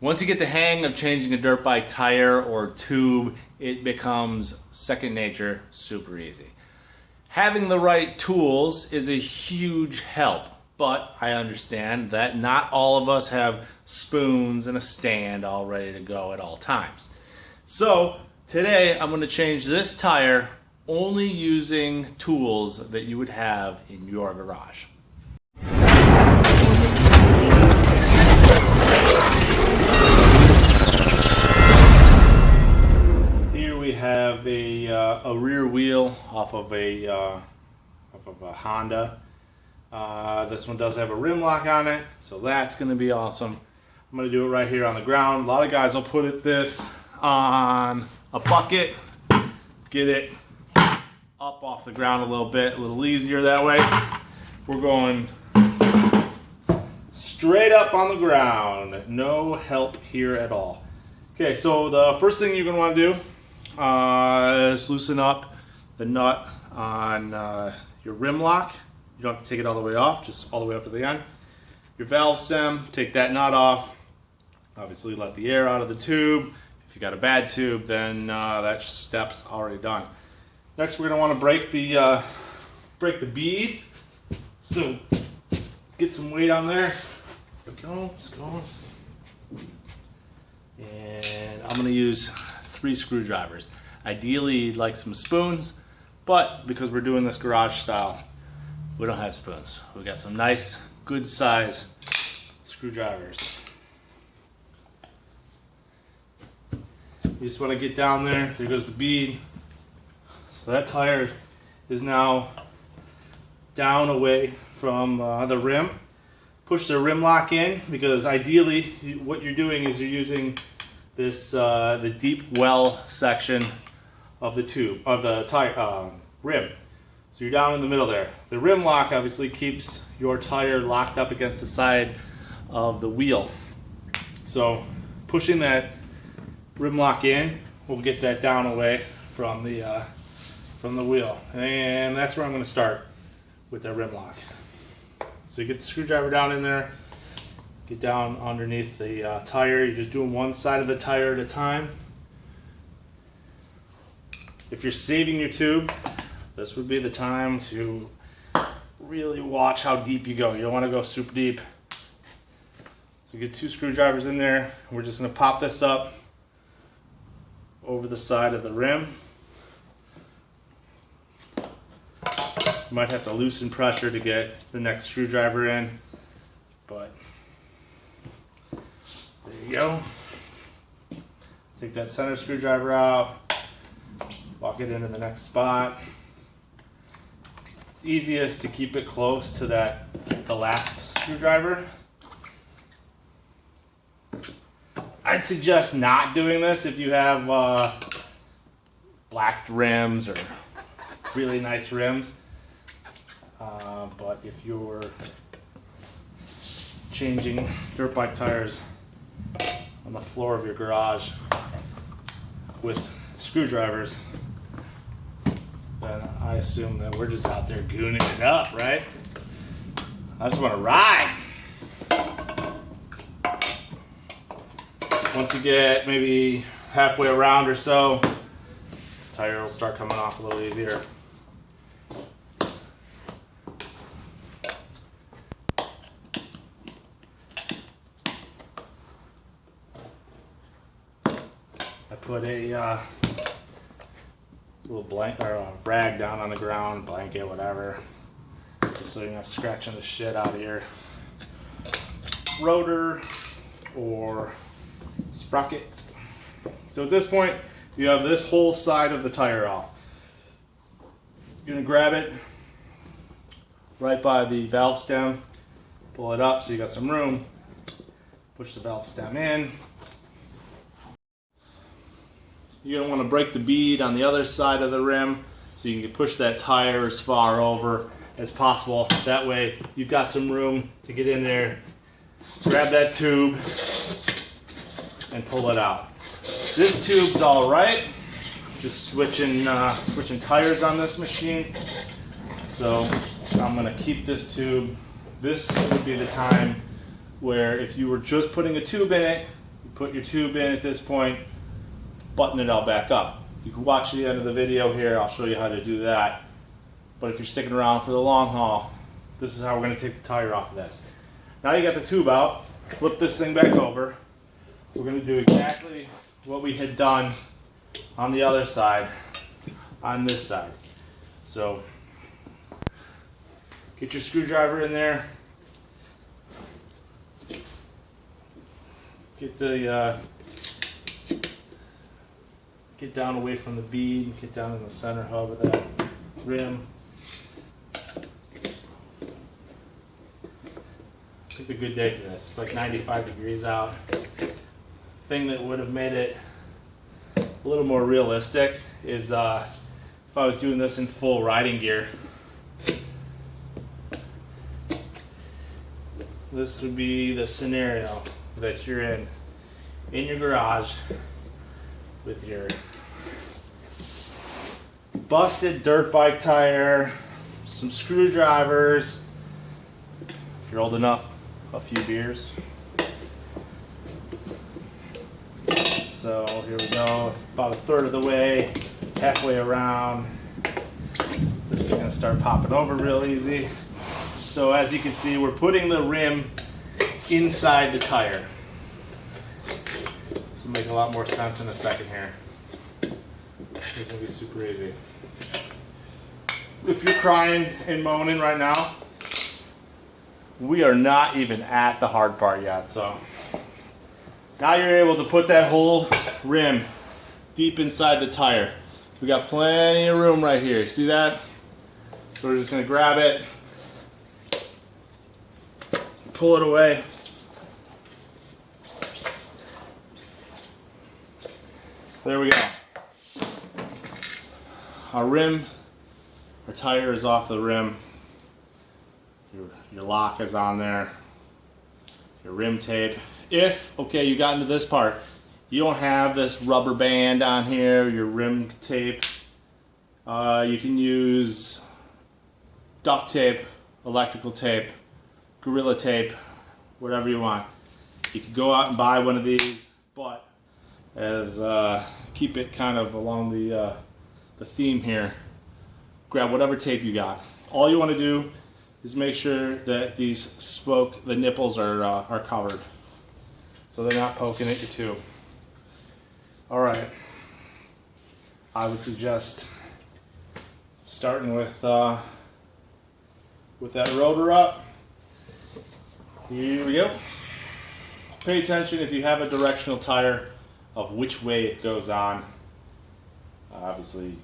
Once you get the hang of changing a dirt bike tire or tube, it becomes second nature, super easy. Having the right tools is a huge help, but I understand that not all of us have spoons and a stand all ready to go at all times. So today I'm going to change this tire only using tools that you would have in your garage. Here we have a rear wheel off of a Honda. This one does have a rim lock on it, so that's going to be awesome. I'm going to do it right here on the ground. A lot of guys will put this on a bucket, get it up off the ground a little bit, a little easier that way. We're going straight up on the ground, no help here at all. Okay, so the first thing you're going to want to do is loosen up the nut on your rim lock. You don't have to take it all the way off, just all the way up to the end. Your valve stem, take that nut off. Obviously let the air out of the tube. If you got a bad tube, then that step's already done. Next, we're going to want to break the bead. So get some weight on there. There we go, it's going. And I'm going to use 3 screwdrivers. Ideally, you'd like some spoons, but because we're doing this garage style, we don't have spoons. We got some nice, good size screwdrivers. You just want to get down there. There goes the bead. So that tire is now down away from the rim. Push the rim lock in, because ideally what you're doing is you're using this the deep well section of the tube, of the tire rim. So you're down in the middle there. The rim lock obviously keeps your tire locked up against the side of the wheel. So pushing that rim lock in will get that down away from the wheel. And that's where I'm going to start with that rim lock. So you get the screwdriver down in there, get down underneath the tire. You're just doing one side of the tire at a time. If you're saving your tube, this would be the time to really watch how deep you go. You don't want to go super deep. So get 2 screwdrivers in there. We're just going to pop this up over the side of the rim. You might have to loosen pressure to get the next screwdriver in, but there you go. Take that center screwdriver out, lock it into the next spot. It's easiest to keep it close to the last screwdriver. I'd suggest not doing this if you have blacked rims or really nice rims. But if you're changing dirt bike tires on the floor of your garage with screwdrivers, then I assume that we're just out there gooning it up, right? I just want to ride. Once you get maybe halfway around or so, this tire will start coming off a little easier. I put a little blanket or a rag down on the ground, blanket, whatever, just so you're not scratching the shit out of your rotor or sprocket. So at this point, you have this whole side of the tire off. You're going to grab it right by the valve stem, pull it up so you got some room, push the valve stem in. You're going to want to break the bead on the other side of the rim so you can push that tire as far over as possible. That way you've got some room to get in there, grab that tube, and pull it out. This tube's all right. Just switching tires on this machine. So I'm going to keep this tube. This would be the time where if you were just putting a tube in it, you put your tube in at this point, button it all back up. You can watch the end of the video here, I'll show you how to do that. But if you're sticking around for the long haul, this is how we're going to take the tire off of this. Now you got the tube out, flip this thing back over. We're going to do exactly what we had done on the other side, on this side. So get your screwdriver in there. Get down away from the bead, get down in the center hub of that rim. It's a good day for this. It's like 95 degrees out. Thing that would have made it a little more realistic is if I was doing this in full riding gear. This would be the scenario that you're in your garage with your busted dirt bike tire, some screwdrivers, if you're old enough, a few beers. So here we go, about a third of the way, halfway around. This is gonna start popping over real easy. So as you can see, we're putting the rim inside the tire. This will make a lot more sense in a second here. This is gonna be super easy. If you're crying and moaning right now, we are not even at the hard part yet. So now you're able to put that whole rim deep inside the tire. We got plenty of room right here. See that? So we're just gonna grab it, pull it away. There we go. Our rim, our tire is off the rim. Your lock is on there. Your rim tape. If, okay, you got into this part, you don't have this rubber band on here, your rim tape, you can use duct tape, electrical tape, Gorilla tape, whatever you want. You could go out and buy one of these, but as keep it kind of along the theme here, grab whatever tape you got. All you want to do is make sure that the nipples are covered, so they're not poking at your tube. All right, I would suggest starting with that rotor up. Here we go. Pay attention if you have a directional tire of which way it goes on. Obviously,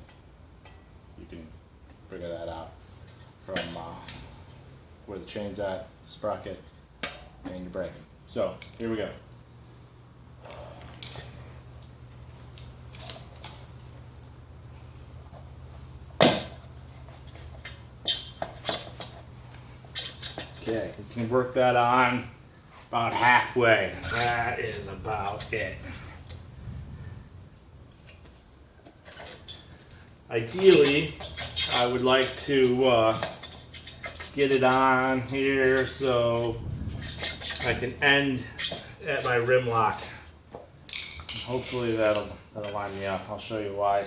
you can figure that out from where the chain's at, the sprocket, and your braking. So, here we go. Okay, you can work that on about halfway. That is about it. Ideally, I would like to get it on here so I can end at my rim lock. Hopefully that'll line me up. I'll show you why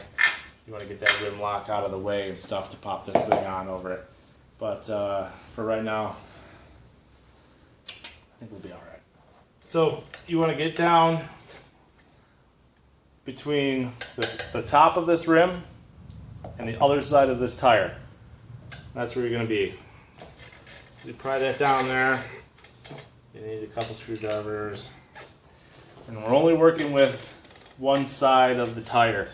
you want to get that rim lock out of the way and stuff to pop this thing on over it. But for right now, I think we'll be all right. So you want to get down between the top of this rim and the other side of this tire. That's where you're going to be. So you pry that down there. You need a couple screwdrivers. And we're only working with one side of the tire.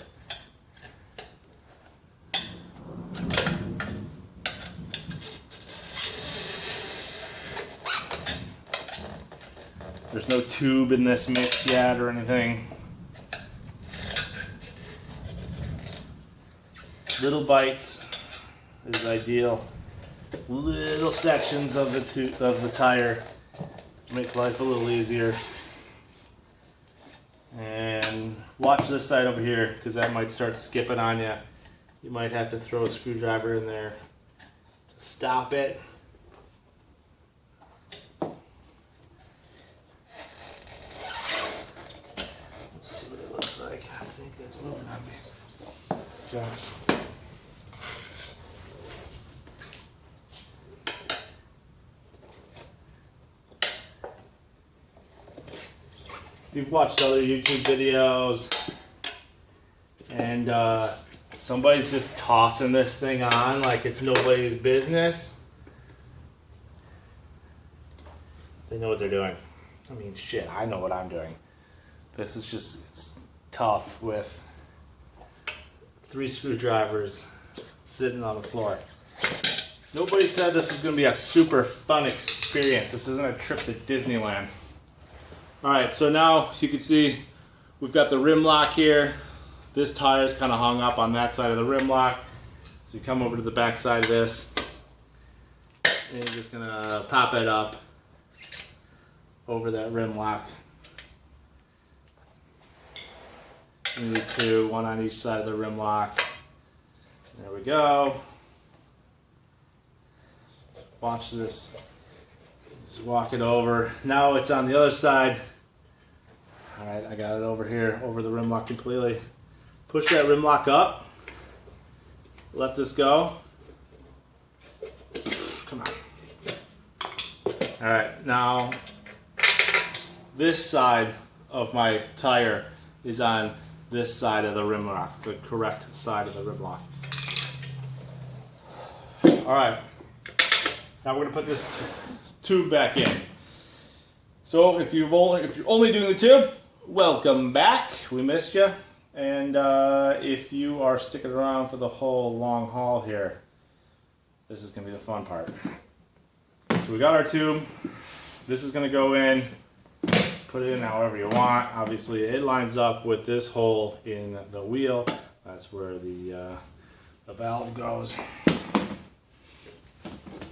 There's no tube in this mix yet or anything. Little bites is ideal. Little sections of the tire make life a little easier. And watch this side over here, because that might start skipping on you. You might have to throw a screwdriver in there to stop it. It's moving on me. Okay. If you've watched other YouTube videos and somebody's just tossing this thing on like it's nobody's business, they know what they're doing. I mean, shit, I know what I'm doing. This is just, it's tough with 3 screwdrivers sitting on the floor. Nobody said this was going to be a super fun experience. This isn't a trip to Disneyland. Alright, so now you can see we've got the rim lock here. This tire is kind of hung up on that side of the rim lock. So you come over to the back side of this and you're just going to pop it up over that rim lock. You need 2, 1 on each side of the rim lock. There we go. Watch this. Just walk it over. Now it's on the other side. Alright, I got it over here, over the rim lock completely. Push that rim lock up. Let this go. Come on. Alright, now this side of my tire is on this side of the rim lock, the correct side of the rim lock. Alright, now we're going to put this tube back in. So if you're only doing the tube, welcome back. We missed you. And if you are sticking around for the whole long haul here, this is going to be the fun part. So we got our tube. This is going to go in. Put it in however you want. Obviously it lines up with this hole in the wheel. That's where the valve goes.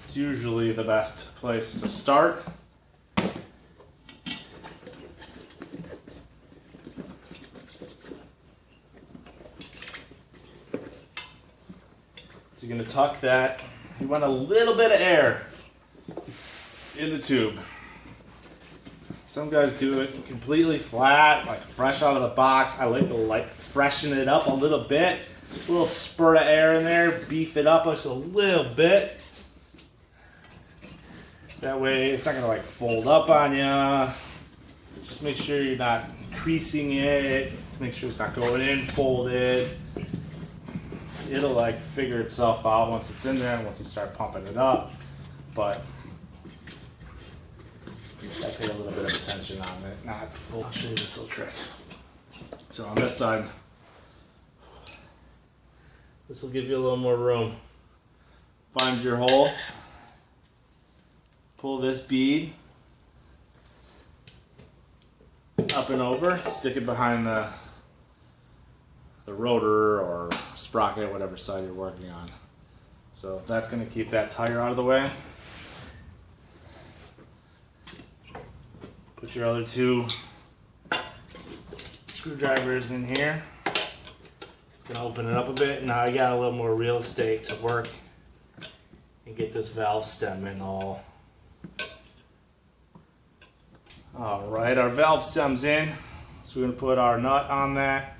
It's usually the best place to start. So you're going to tuck that. You want a little bit of air in the tube. Some guys do it completely flat, like fresh out of the box. I like to freshen it up a little bit. A little spurt of air in there, beef it up just a little bit. That way it's not going to fold up on you. Just make sure you're not creasing it. Make sure it's not going in folded. It'll figure itself out once it's in there and once you start pumping it up. But I pay a little bit of attention on it, not full. I'll show you this little trick. So on this side, this will give you a little more room. Find your hole, pull this bead up and over, stick it behind the rotor or sprocket, whatever side you're working on. So that's going to keep that tire out of the way. Put your other 2 screwdrivers in here. It's going to open it up a bit. Now I got a little more real estate to work and get this valve stem in all. Alright, our valve stem's in. So we're going to put our nut on that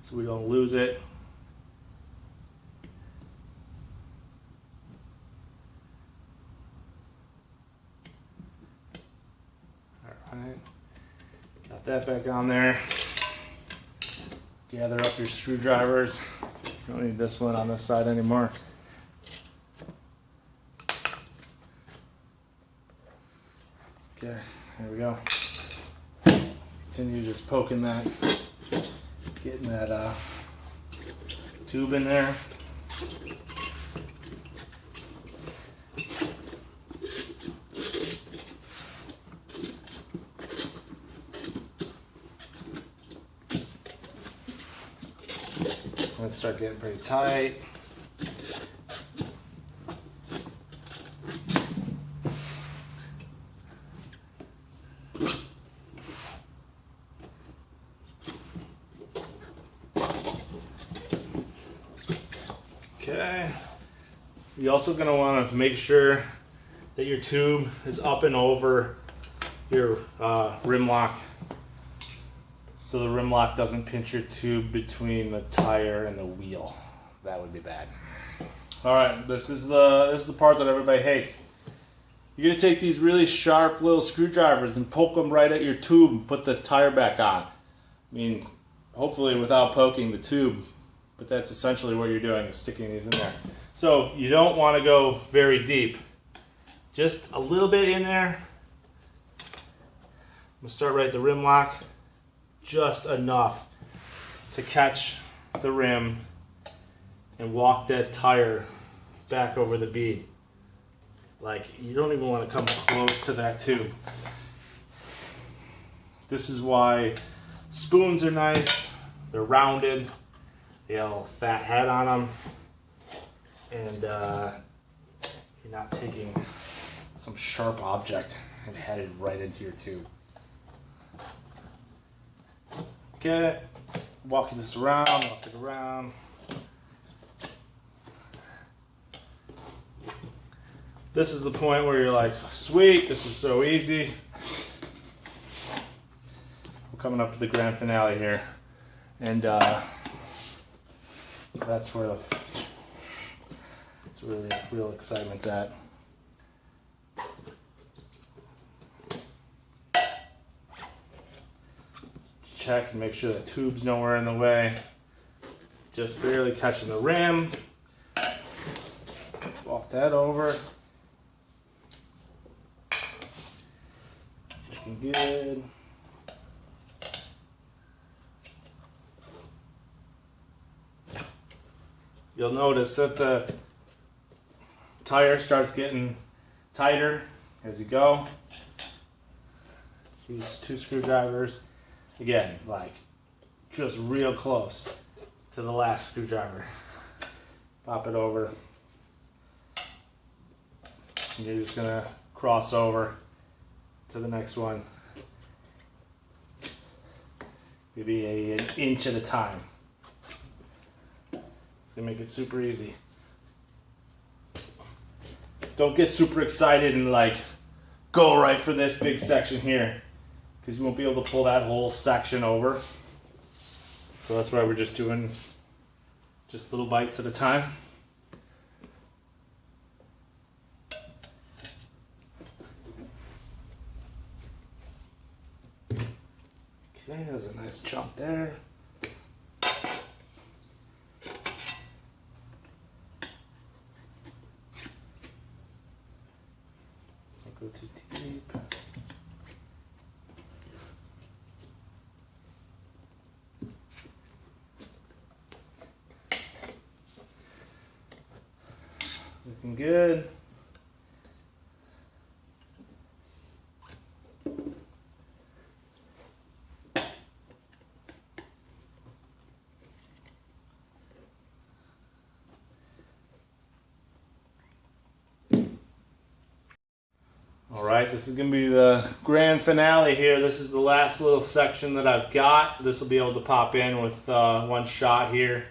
so we don't lose it. Alright, got that back on there. Gather up your screwdrivers. You don't need this one on this side anymore. Okay, there we go. Continue just poking that, getting that tube in there. Let's start getting pretty tight. Okay. You're also going to want to make sure that your tube is up and over your rim lock so the rim lock doesn't pinch your tube between the tire and the wheel. That would be bad. All right, this is the part that everybody hates. You're gonna take these really sharp little screwdrivers and poke them right at your tube and put this tire back on. I mean, hopefully without poking the tube, but that's essentially what you're doing, is sticking these in there. So you don't want to go very deep. Just a little bit in there. I'm gonna start right at the rim lock. Just enough to catch the rim and walk that tire back over the bead. Like, you don't even want to come close to that tube. This is why spoons are nice. They're rounded. They have a fat head on them. And you're not taking some sharp object and headed right into your tube. Okay, walking this around, walk it around. This is the point where you're like, sweet, this is so easy. We're coming up to the grand finale here. And that's where it's really real excitement's at. Check and make sure the tube's nowhere in the way. Just barely catching the rim. Walk that over. Looking good. You'll notice that the tire starts getting tighter as you go. Use 2 screwdrivers. Again, like, just real close to the last screwdriver. Pop it over. And you're just gonna cross over to the next one. Maybe an inch at a time. It's gonna make it super easy. Don't get super excited and like go right for this big section here, because you won't be able to pull that whole section over. So that's why we're just doing just little bites at a time. Okay, there's a nice chunk there. Don't go too deep. Looking good. Alright, this is going to be the grand finale here. This is the last little section that I've got. This will be able to pop in with one shot here.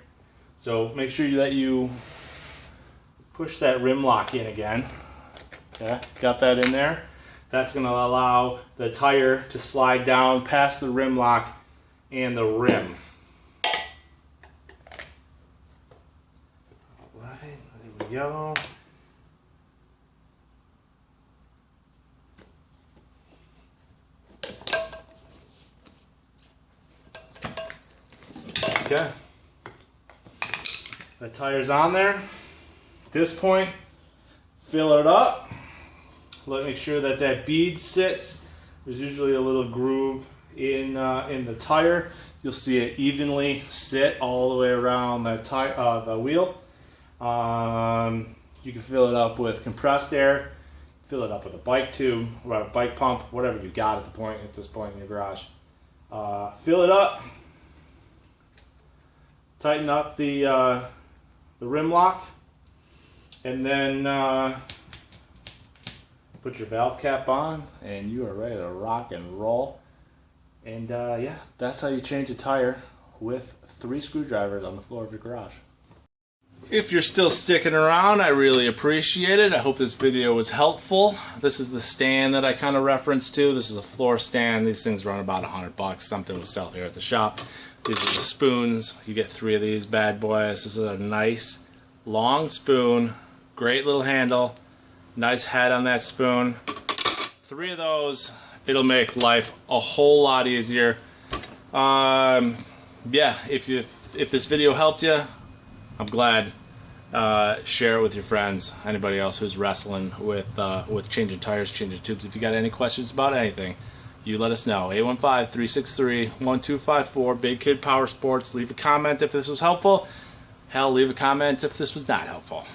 So make sure that you push that rim lock in again. Okay, got that in there. That's going to allow the tire to slide down past the rim lock and the rim. Alright, there we go. Okay, the tire's on there. At this point, fill it up. Make sure that that bead sits. There's usually a little groove in the tire. You'll see it evenly sit all the way around the wheel. You can fill it up with compressed air. Fill it up with a bike tube or a bike pump, whatever you got at this point in your garage. Fill it up. Tighten up the rim lock, and then put your valve cap on, and you are ready to rock and roll. And yeah, that's how you change a tire with 3 screwdrivers on the floor of your garage. If you're still sticking around, I really appreciate it. I hope this video was helpful. This is the stand that I kind of referenced to. This is a floor stand. These things run about $100. Something will sell here at the shop. These are the spoons. You get 3 of these bad boys. This is a nice long spoon. Great little handle. Nice head on that spoon. 3 of those. It'll make life a whole lot easier. Yeah, if this video helped you, I'm glad. Share it with your friends, anybody else who's wrestling with changing tires, changing tubes. If you got any questions about anything, you let us know. 815-363-1254, Big Kid Powersports. Leave a comment if this was helpful. Hell, leave a comment if this was not helpful.